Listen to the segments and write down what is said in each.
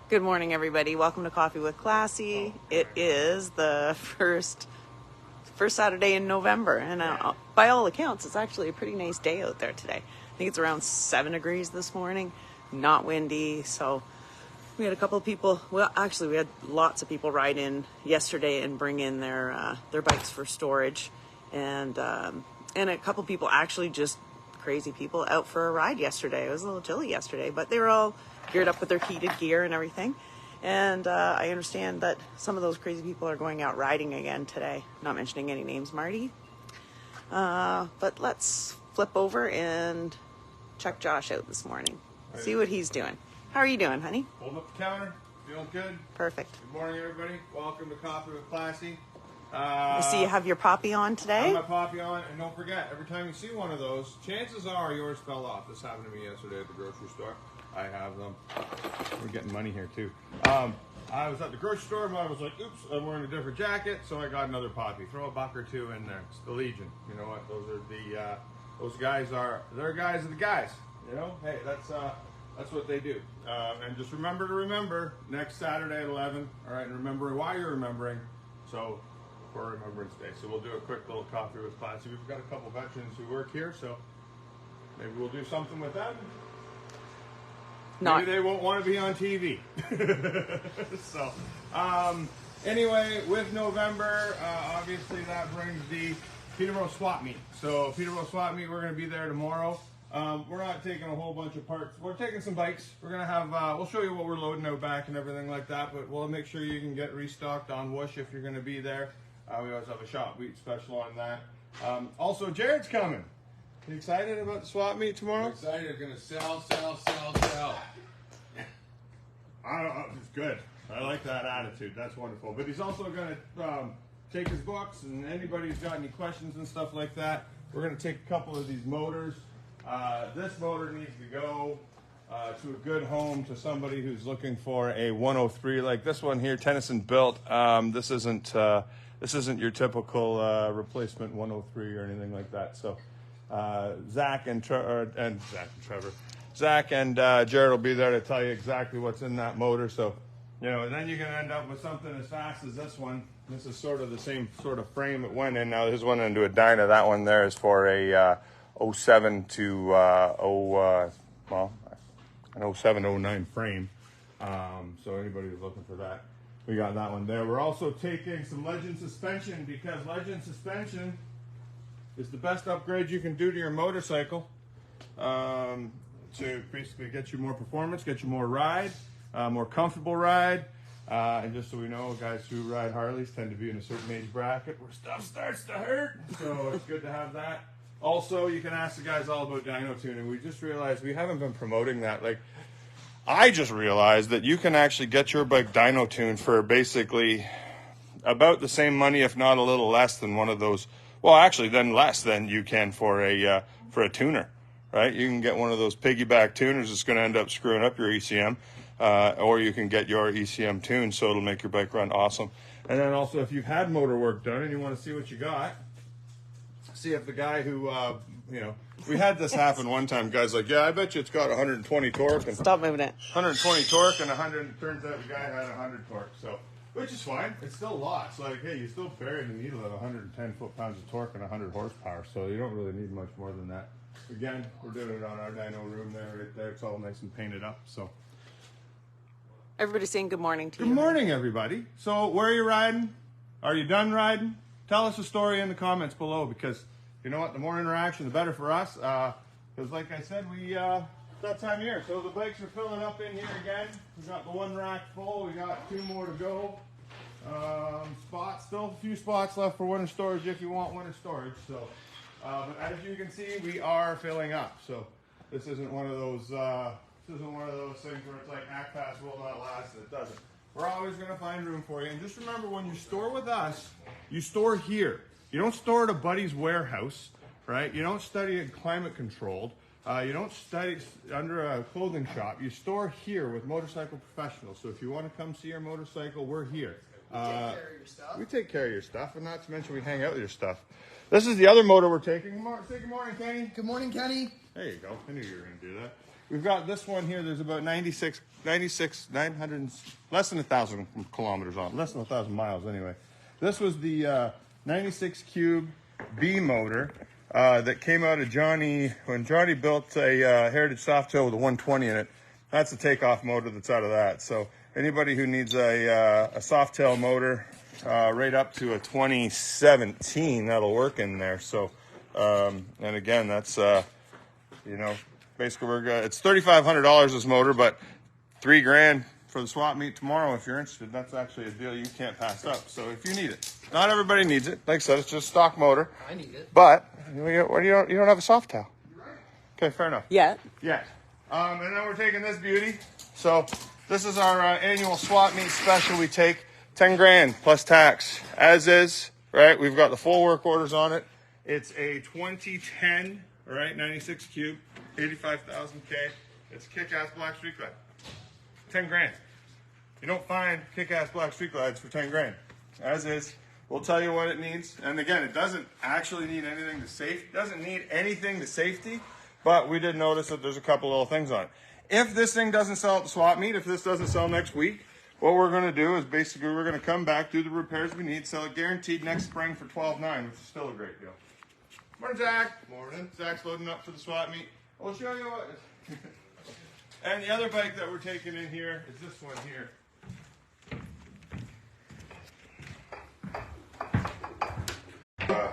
Good morning, everybody. Welcome to Coffee with Classy. It is the first Saturday in November, and by all accounts, it's actually a pretty nice day out there today. I think it's around 7 degrees this morning, not windy. So we had a couple of people. Well, actually, we had lots of people ride in yesterday and bring in their bikes for storage, and a couple of people actually just crazy people out for a ride yesterday. It was a little chilly yesterday, but they were all geared up with their heated gear and everything. And I understand that some of those crazy people are going out riding again today. Not mentioning any names, Marty. But let's flip over and check Josh out this morning. See what he's doing. How are you doing, honey? Holding up the counter. Feeling good. Perfect. Good morning, everybody. Welcome to Coffee with Classy. I see you have your poppy on I today. have my poppy on, and don't forget, every time you see one of those, chances are yours fell off. This happened to me yesterday at the grocery store. I have them. We're getting money here, too. I was at the grocery store, and I was like, oops, I'm wearing a different jacket, so I got another poppy. Throw a buck or two in there. It's the Legion. You know what? Those are those guys are, they're guys of the guys. You know? Hey, that's what they do. And just remember, next Saturday at 11, all right, and remember why you're remembering. So, for Remembrance Day. So we'll do a quick little Coffee with Classy. We've got a couple veterans who work here, so maybe we'll do something with them. Maybe they won't want to be on TV. So, anyway, with November, obviously that brings the Peterborough Swap Meet. So Peterborough Swap Meet, we're going to be there tomorrow. We're not taking a whole bunch of parts. We're taking some bikes. We're going to have, we'll show you what we're loading out back and everything like that, but we'll make sure you can get restocked on Whoosh if you're going to be there. We always have a shop week special on that. Also, Jared's coming. You excited about the swap meet tomorrow? I'm excited. I'm going to sell. I don't know. It's good. I like that attitude. That's wonderful. But he's also going to take his books, and anybody who's got any questions and stuff like that, we're going to take a couple of these motors. This motor needs to go to a good home, to somebody who's looking for a 103 like this one here, Tennyson built. This isn't your typical replacement 103 or anything like that. So Zach and Jared will be there to tell you exactly what's in that motor. So, you know, and then you're going to end up with something as fast as this one. This is sort of the same sort of frame it went in. Now, his went into a Dyna. That one there is for a 07 to an 07, 09 frame. So anybody who's looking for that, we got that one there. We're also taking some Legend suspension, because Legend suspension is the best upgrade you can do to your motorcycle to basically get you more performance, get you more ride, more comfortable ride. And just so we know, guys who ride Harleys tend to be in a certain age bracket where stuff starts to hurt. So it's good to have that. Also, you can ask the guys all about dyno tuning. We just realized we haven't been promoting that. Like, I just realized that you can actually get your bike dyno tuned for basically about the same money, if not a little less than one of those. Well, actually, then less than you can for a tuner, right? You can get one of those piggyback tuners that's going to end up screwing up your ECM, or you can get your ECM tuned so it'll make your bike run awesome. And then also, if you've had motor work done and you want to see what you got, see if the guy who, we had this happen one time. Guy's like, yeah, I bet you it's got 120 torque. And Stop moving it. 120 torque and 100, turns out the guy had 100 torque. So, which is fine. It's still lots. Like, hey, you still bury the needle at 110 foot-pounds of torque and 100 horsepower. So you don't really need much more than that. Again, we're doing it on our dyno room there, right there. It's all nice and painted up. So, Everybody's saying good morning to you. good morning, everybody. So, where are you riding? Are you done riding? Tell us a story in the comments below, because you know what? The more interaction, the better for us. Because like I said, it's that time of year. So the bikes are filling up in here again. We got the one rack full. We got 2 more to go. Still a few spots left for winter storage if you want winter storage. So, but as you can see, we are filling up. So this isn't one of those. This isn't one of those things where it's like ACPAS will not last, and it doesn't. We're always going to find room for you. And just remember, when you store with us, you store here. You don't store at a buddy's warehouse, right? You don't study it climate controlled. You don't study under a clothing shop. You store here with Motorcycle Professionals. So if you want to come see your motorcycle, we're here. We take care of your stuff. We take care of your stuff, and not to mention we hang out with your stuff. This is the other motor we're taking. Say good morning, Kenny. Good morning, Kenny. There you go. I knew you were going to do that. we've got this one here. There's about 900, less than 1,000 kilometers on, less than 1,000 miles anyway. This was the 96 cube B motor that came out of Johnny when Johnny built a Heritage Softail with a 120 in it. That's the takeoff motor that's out of that. So anybody who needs a Softail motor right up to a 2017, that'll work in there. So and again, that's you know, basically it's $3,500 this motor, but $3,000 for the swap meet tomorrow. If you're interested, that's actually a deal you can't pass up. So if you need it, not everybody needs it. Like I said, it's just stock motor. I need it. But you don't have a Softail. Okay, fair enough. Yeah. Yeah. And then we're taking this beauty. So this is our annual swap meet special. We take $10,000 plus tax, as is. Right. We've got the full work orders on it. It's a 2010, right, 96 cube, 85,000 K. It's a kick-ass black street glide. $10,000. You don't find kick-ass black street glides for $10,000. As is. We'll tell you what it needs. And again, it doesn't actually need anything to safety. Doesn't need anything to safety. But we did notice that there's a couple little things on it. If this thing doesn't sell at the swap meet, if this doesn't sell next week, what we're going to do is basically we're going to come back, do the repairs we need, sell it guaranteed next spring for $12,900, which is still a great deal. Morning, Zach. Morning. Zach's loading up for the swap meet. We'll show you what. And the other bike that we're taking in here is this one here.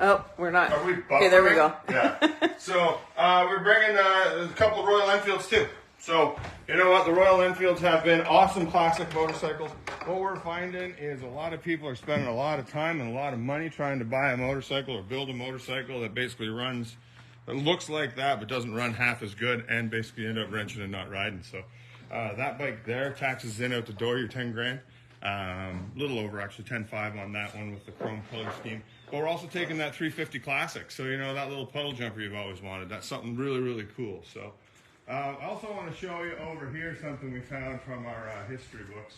Oh, we're not. Are we Okay, there we go. Yeah. So we're bringing a couple of Royal Enfields too. So you know what? The Royal Enfields have been awesome classic motorcycles. What we're finding is a lot of people are spending a lot of time and a lot of money trying to buy a motorcycle or build a motorcycle that basically runs, that looks like that but doesn't run half as good, and basically end up wrenching and not riding. So that bike there, taxes in out the door, you're $10,000. A little over actually, 10.5 on that one with the chrome color scheme. But we're also taking that 350 Classic. So, you know, that little puddle jumper you've always wanted. That's something really, really cool. So, I also want to show you over here something we found from our history books.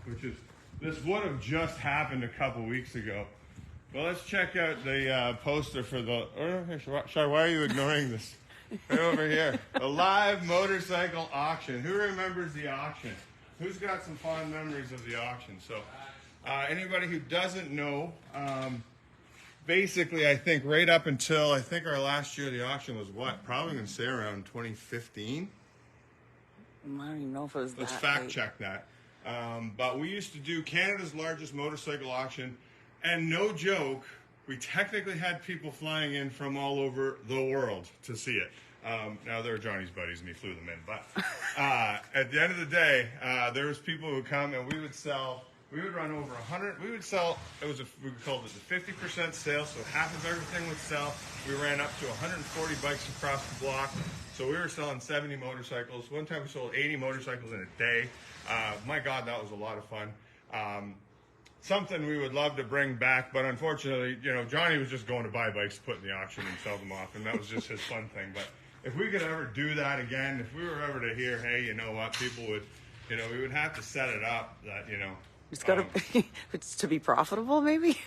Which is, this would have just happened a couple weeks ago. Well, let's check out the poster for the, Shai, why are you ignoring this? Right over here. The live motorcycle auction. Who remembers the auction? Who's got some fond memories of the auction? So, anybody who doesn't know, basically, I think right up until, I think our last year, the auction was what? Probably going to say around 2015. I don't even know if it was Let's that fact late. check that. But we used to do Canada's largest motorcycle auction, and no joke, we technically had people flying in from all over the world to see it. Now they're Johnny's buddies and he flew them in, but at the end of the day, there was people who would come and we would run over 100, we called it the 50% sale, so half of everything would sell. We ran up to 140 bikes across the block, so we were selling 70 motorcycles. One time we sold 80 motorcycles in a day. My God, that was a lot of fun. Something we would love to bring back, but unfortunately, you know, Johnny was just going to buy bikes to put in the auction and sell them off, and that was just his fun thing. But if we could ever do that again, if we were ever to hear, hey, you know what, people would, you know, we would have to set it up that, you know. It's got to it's to be profitable, maybe.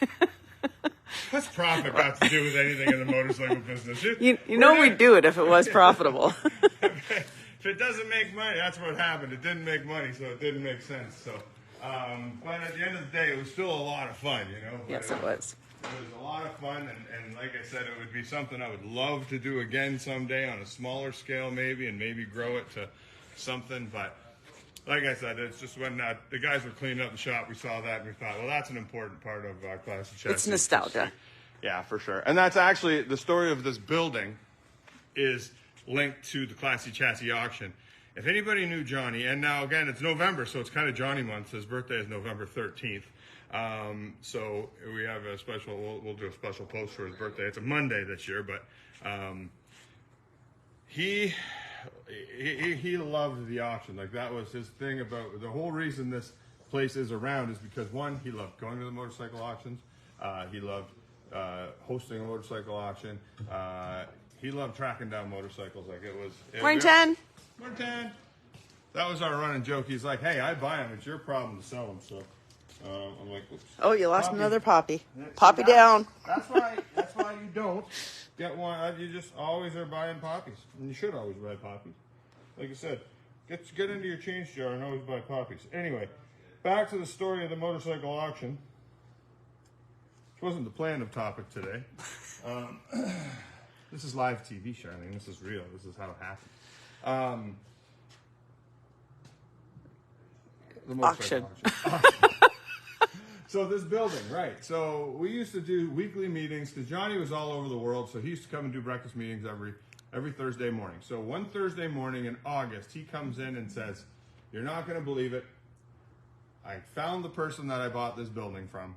What's profit got to do with anything in the motorcycle business? You know we'd do it if it was profitable. If it doesn't make money, that's what happened. It didn't make money, so it didn't make sense. So, but at the end of the day, it was still a lot of fun, you know. But Yes, it was. It was a lot of fun, and like I said, it would be something I would love to do again someday on a smaller scale, maybe, and maybe grow it to something. But like I said, it's just when the guys were cleaning up the shop, we saw that and we thought, well, that's an important part of classic chassis. It's nostalgia. Yeah, for sure. And that's actually the story of this building is linked to the Classy Chassis auction. If anybody knew Johnny, and now again, it's November, so it's kind of Johnny month. His birthday is November 13th. So we have a special, we'll do a special post for his birthday. It's a Monday this year, but he loved the auction. Like, that was his thing about the whole reason this place is around is because, one, he loved going to the motorcycle auctions. He loved hosting a motorcycle auction. He loved tracking down motorcycles. Like, it was. Morning, 10. Morning, 10. That was our running joke. He's like, hey, I buy them. It's your problem to sell them. So I'm like, oops. Oh, you lost Poppy. another poppy. Yeah, Poppy see, down. That's why you don't. Get one. You just always are buying poppies, and you should always buy poppies. Like I said, get into your change jar and always buy poppies. Anyway, back to the story of the motorcycle auction. Which wasn't the plan of topic today. This is live TV, Charlene. This is real. This is how it happened. The motorcycle auction. So this building, right. So we used to do weekly meetings because Johnny was all over the world. So he used to come and do breakfast meetings every Thursday morning. So one Thursday morning in August, he comes in and says, "You're not going to believe it. I found the person that I bought this building from."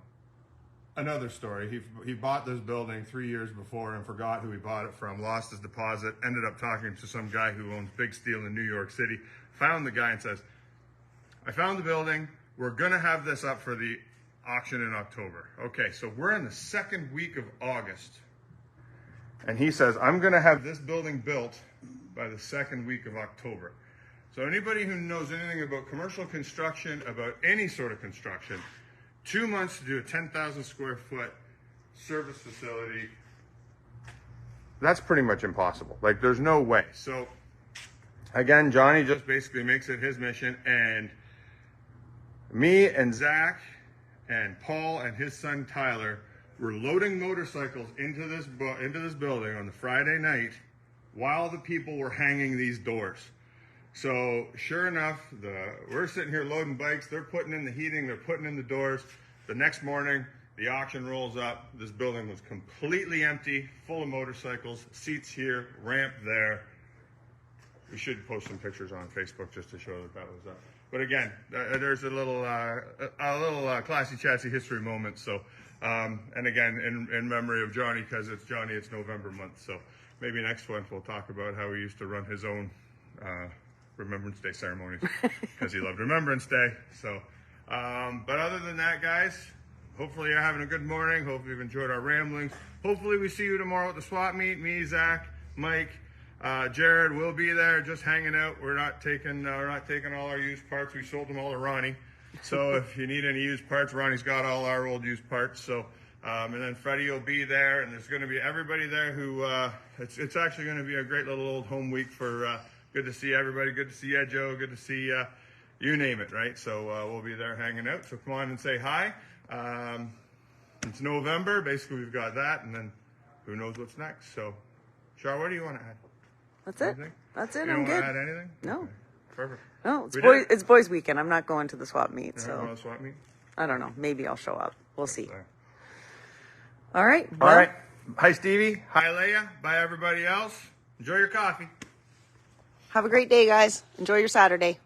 Another story. He bought this building 3 years before and forgot who he bought it from, lost his deposit, ended up talking to some guy who owns Big Steel in New York City, found the guy and says, "I found the building. We're going to have this up for the auction in October." Okay, so we're in the second week of August. And he says, "I'm going to have this building built by the second week of October." So anybody who knows anything about commercial construction, about any sort of construction, 2 months to do a 10,000 square foot service facility, that's pretty much impossible. Like, there's no way. So again, Johnny just basically makes it his mission, and me and Zach and Paul and his son Tyler were loading motorcycles into this building on the Friday night while the people were hanging these doors. So sure enough, we're sitting here loading bikes. They're putting in the heating. They're putting in the doors. The next morning, the auction rolls up. This building was completely empty, full of motorcycles, seats here, ramp there. We should post some pictures on Facebook just to show that was up. But again, there's a little classy chatsy history moment. So, and again, in memory of Johnny, because it's Johnny, it's November month. So maybe next one we'll talk about how he used to run his own Remembrance Day ceremonies because he loved Remembrance Day. So, but other than that, guys, hopefully you're having a good morning. Hopefully you've enjoyed our ramblings. Hopefully we see you tomorrow at the swap meet. Me, Zach, Mike. Jared will be there, just hanging out. We're not taking all our used parts. We sold them all to Ronnie. So if you need any used parts, Ronnie's got all our old used parts. So, and then Freddie will be there, and there's going to be everybody there who. It's actually going to be a great little old home week for. Good to see everybody. Good to see you, Joe. Good to see you name it, right? So we'll be there hanging out. So come on and say hi. It's November. Basically, we've got that, and then who knows what's next. So, Char, what do you want to add? That's it. Anything? That's it. You I'm don't good. want to add anything? No. Okay. Perfect. No, We it's boys' weekend. I'm not going to the swap meet, You so want to swap meet? I don't know. Maybe I'll show up. We'll see. There. All right. All well, right. Hi, Stevie. Hi, Leia. Bye, everybody else. Enjoy your coffee. Have a great day, guys. Enjoy your Saturday.